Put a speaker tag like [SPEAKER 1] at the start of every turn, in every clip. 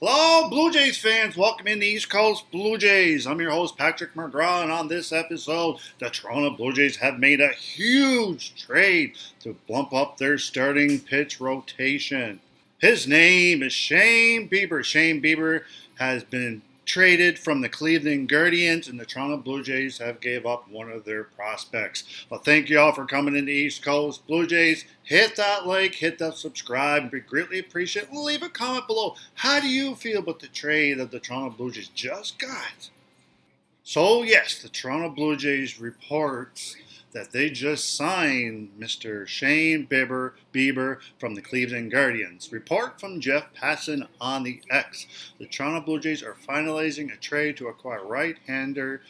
[SPEAKER 1] Hello, Blue Jays fans. Welcome in the East Coast Blue Jays. I'm your host, Patrick McGraw, and on this episode, the Toronto Blue Jays have made a huge trade to bump up their starting pitch rotation. His name is Shane Bieber. Shane Bieber has been traded from the Cleveland Guardians, and the Toronto Blue Jays have gave up one of their prospects. Well, thank you all for coming in the East Coast Blue Jays. Hit that like, hit that subscribe. We greatly appreciate it. Leave a comment below. How do you feel about the trade that the Toronto Blue Jays just got? So, yes, the Toronto Blue Jays reports that they just signed Mr. Shane Bieber from the Cleveland Guardians. Report from Jeff Passan on the X. The Toronto Blue Jays are finalizing a trade to acquire right-hander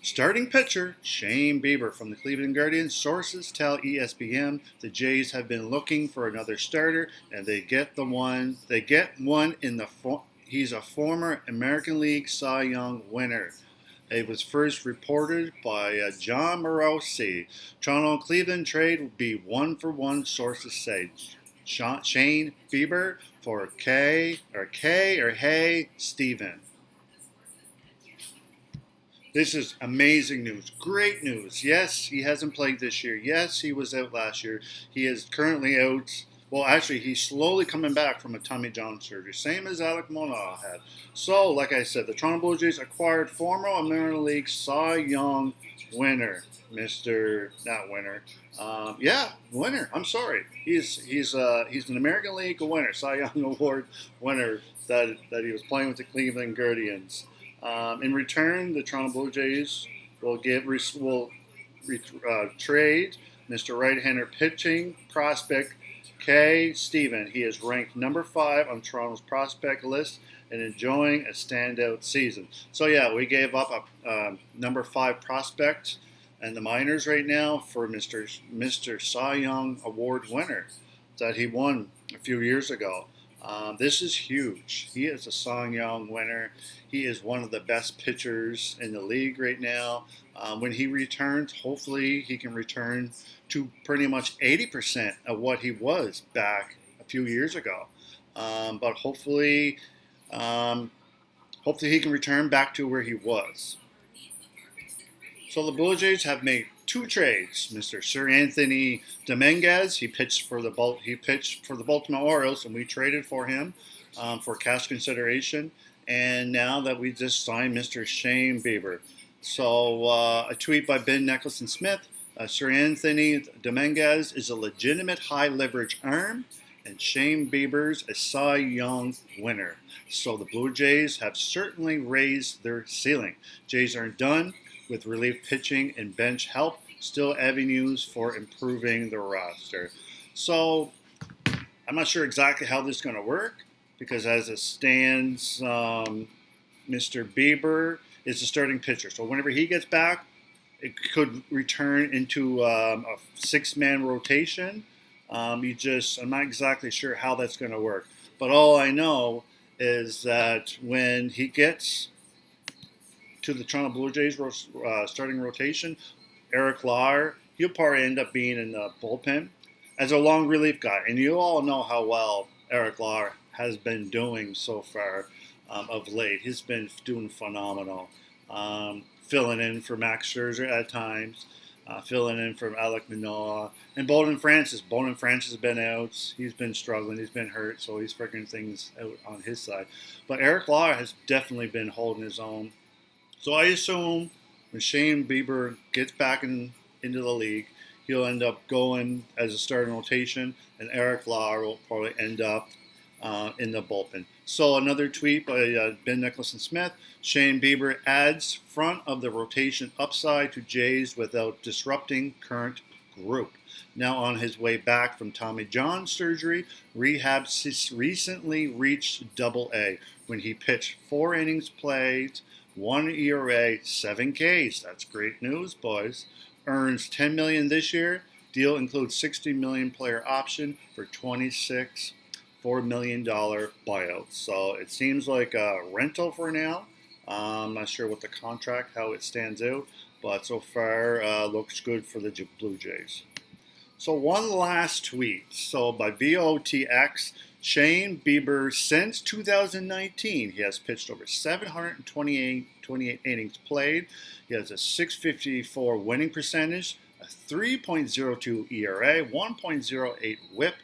[SPEAKER 1] starting pitcher Shane Bieber from the Cleveland Guardians. Sources tell ESPN the Jays have been looking for another starter, and they get one in the he's a former American League Cy Young winner. It was first reported by John Morosi. Toronto-Cleveland trade will be one-for-one, sources say. Shane Bieber for Hey Steven. This is amazing news. Great news. Yes, he hasn't played this year. Yes, he was out last year. He is currently out. Well, actually, he's slowly coming back from a Tommy John surgery, same as Alek Manoah had. So, like I said, the Toronto Blue Jays acquired former American League Cy Young winner, winner. I'm sorry, he's an American League winner, Cy Young Award winner that he was playing with the Cleveland Guardians. In return, the Toronto Blue Jays will trade Mr. Right-hander pitching prospect K. Steven. He is ranked number 5 on Toronto's prospect list and enjoying a standout season. So yeah, we gave up a number 5 prospect in the minors right now for Mr. Cy Young Award winner that he won a few years ago. This is huge. He is a Cy Young winner. He is one of the best pitchers in the league right now. When he returns, hopefully he can return to pretty much 80% of what he was back a few years ago. But hopefully he can return back to where he was. So the Blue Jays have made 2 trades. Mr. Sir Anthony Dominguez, he pitched for the Baltimore Orioles, and we traded for him for cash consideration. And now that we just signed Mr. Shane Bieber. So a tweet by Ben Nicholson-Smith. Sir Anthony Dominguez is a legitimate high-leverage arm, and Shane Bieber's a Cy Young winner. So the Blue Jays have certainly raised their ceiling. Jays aren't done with relief pitching and bench help. Still avenues for improving the roster. So I'm not sure exactly how this is going to work, because as it stands, Mr. Bieber is the starting pitcher. So whenever he gets back, it could return into a 6-man rotation. I'm not exactly sure how that's going to work. But all I know is that when he gets to the Toronto Blue Jays starting rotation, Eric Lauer, he'll probably end up being in the bullpen as a long relief guy. And you all know how well Eric Lauer has been doing so far of late. He's been doing phenomenal. Filling in for Max Scherzer at times, filling in for Alek Manoah, and Bowden Francis. Bowden Francis has been out. He's been struggling. He's been hurt, so he's figuring things out on his side. But Eric Lauer has definitely been holding his own. So I assume when Shane Bieber gets back into the league, he'll end up going as a starting rotation, and Eric Lauer will probably end up in the bullpen. So another tweet by Ben Nicholson-Smith. Shane Bieber adds front of the rotation upside to Jays without disrupting current group. Now on his way back from Tommy John surgery, rehab recently reached Double-A when he pitched 4 innings played, 1 ERA, 7 Ks. That's great news, boys. Earns $10 million this year. Deal includes $60 million player option for 26 $4 million buyout. So it seems like a rental for now. I'm not sure what the contract, how it stands out, but so far looks good for the Blue Jays. So one last tweet. So by VOTX, Shane Bieber, since 2019, he has pitched over 728 innings played. He has a 654 winning percentage, a 3.02 ERA, 1.08 WHIP.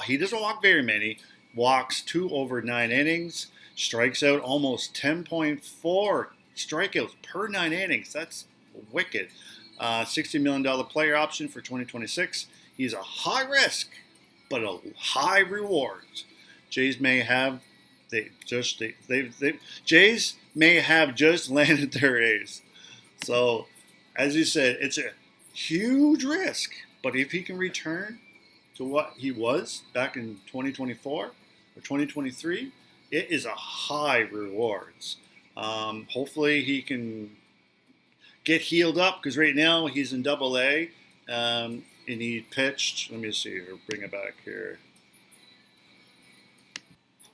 [SPEAKER 1] He doesn't walk very many. Walks 2 over 9 innings. Strikes out almost 10.4 strikeouts per 9 innings. That's wicked. $60 million player option for 2026. He's a high risk, but a high reward. Jays may have Jays may have just landed their ace. So, as you said, it's a huge risk. But if he can return to what he was back in 2024 or 2023, it is a high rewards. Hopefully he can get healed up, because right now he's in Double A, and he pitched. Let me see here. Bring it back here.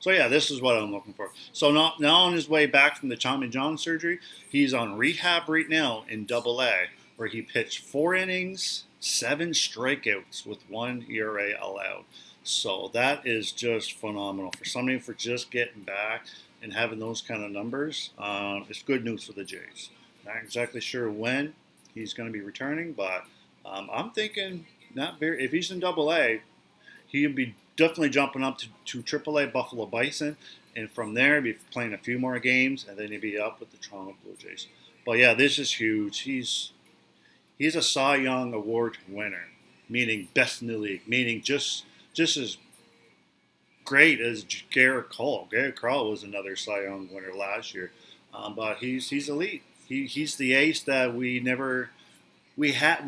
[SPEAKER 1] So yeah, this is what I'm looking for. So now on his way back from the Tommy John surgery, he's on rehab right now in Double A, where he pitched 4 innings, 7 strikeouts with 1 ERA allowed. So that is just phenomenal for somebody for just getting back and having those kind of numbers. It's good news for the Jays. Not exactly sure when he's going to be returning, but I'm thinking not very. If he's in Double A, he'd be definitely jumping up to AAA Buffalo Bison, and from there be playing a few more games, and then he'd be up with the Toronto Blue Jays. But yeah, this is huge. He's a Cy Young Award winner, meaning best in the league, meaning just as great as Garrett Cole. Garrett Cole was another Cy Young winner last year, but he's elite. He's the ace that we never had. I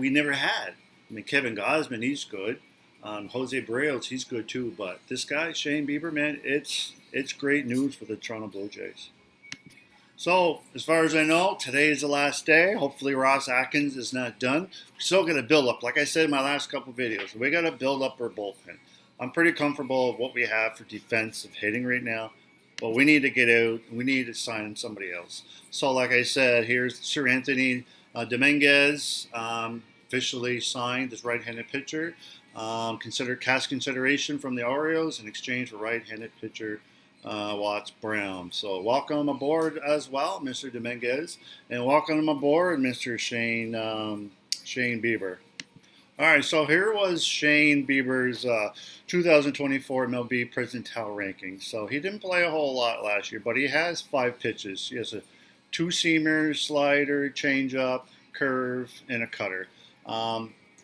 [SPEAKER 1] mean, Kevin Gausman, he's good. Jose Barrios, he's good too. But this guy, Shane Bieber, man, it's great news for the Toronto Blue Jays. So, as far as I know, today is the last day. Hopefully Ross Atkins is not done. We're still going to build up. Like I said in my last couple of videos, we got to build up our bullpen. I'm pretty comfortable with what we have for defensive hitting right now. But we need to get out. We need to sign somebody else. So, like I said, here's Sir Anthony Dominguez, officially signed as right-handed pitcher. Cash consideration from the Orioles in exchange for right-handed pitcher Watts Brown. So welcome aboard as well, Mr. Dominguez, and welcome aboard, Mr. Shane Bieber. All right, so here was Shane Bieber's 2024 MLB percentile ranking. So he didn't play a whole lot last year, but he has 5 pitches. He has a 2-seamer, slider, changeup, curve, and a cutter.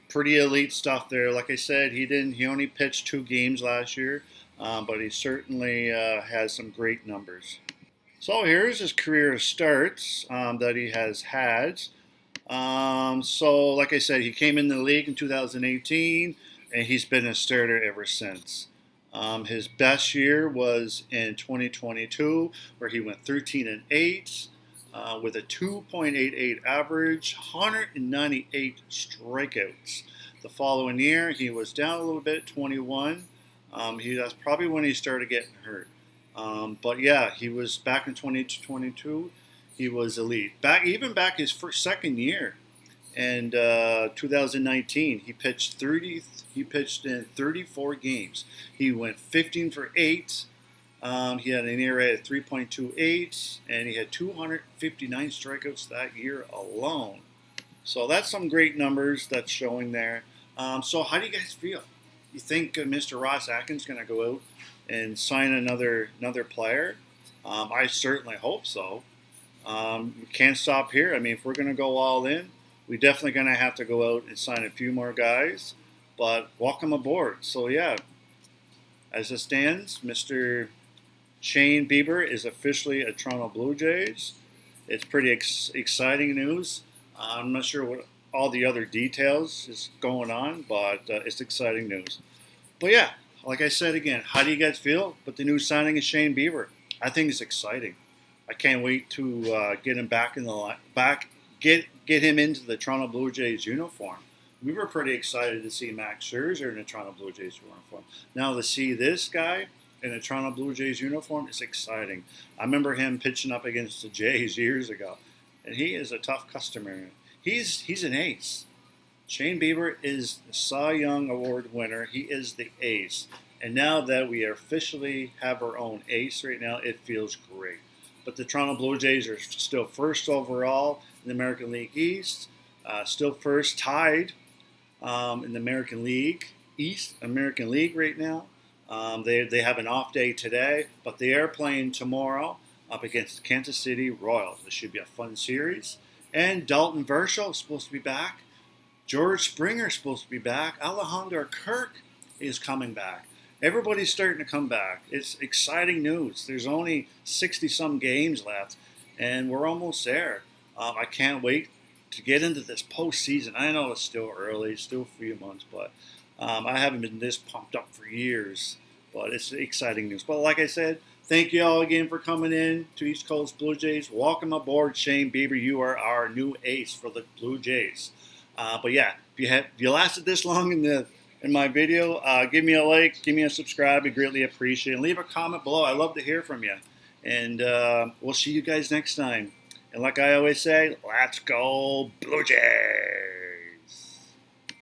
[SPEAKER 1] Pretty elite stuff there. Like I said, he only pitched 2 games last year, but he certainly has some great numbers. So here's his career starts that he has had. So like I said, he came in the league in 2018, and he's been a starter ever since. His best year was in 2022, where he went 13-8. With a 2.88 average, 198 strikeouts. The following year, he was down a little bit, 21. That's probably when he started getting hurt. But yeah, he was back in 2022. He was elite. Even back his second year, in 2019, he pitched in 34 games. He went 15 for 8. He had an ERA at 3.28, and he had 259 strikeouts that year alone. So that's some great numbers that's showing there. So how do you guys feel? You think Mr. Ross Atkins is going to go out and sign another player? I certainly hope so. We can't stop here. I mean, if we're going to go all in, we're definitely going to have to go out and sign a few more guys. But welcome aboard. So yeah, as it stands, Mr. Shane Bieber is officially a Toronto Blue Jays. It's pretty exciting news. I'm not sure what all the other details is going on, but it's exciting news. But yeah, like I said again, how do you guys feel about the new signing of Shane Bieber? I think it's exciting. I can't wait to get him back in the get him into the Toronto Blue Jays uniform. We were pretty excited to see Max Scherzer in the Toronto Blue Jays uniform. Now to see this guy in a Toronto Blue Jays uniform is exciting. I remember him pitching up against the Jays years ago, and he is a tough customer. He's an ace. Shane Bieber is the Cy Young Award winner. He is the ace. And now that we officially have our own ace right now, it feels great. But the Toronto Blue Jays are still first overall in the American League East, still first tied in the American League East, American League right now. They have an off day today, but they are playing tomorrow up against the Kansas City Royals. This should be a fun series. And Dalton Varsho is supposed to be back. George Springer is supposed to be back. Alejandro Kirk is coming back. Everybody's starting to come back. It's exciting news. There's only 60-some games left, and we're almost there. I can't wait to get into this postseason. I know it's still early, still a few months, but I haven't been this pumped up for years. But it's exciting news. But like I said, thank you all again for coming in to East Coast Blue Jays. Welcome aboard, Shane Bieber. You are our new ace for the Blue Jays. But yeah, if you lasted this long in my video, give me a like, give me a subscribe. I greatly appreciate it. Leave a comment below. I love to hear from you. And we'll see you guys next time. And like I always say, let's go Blue Jays!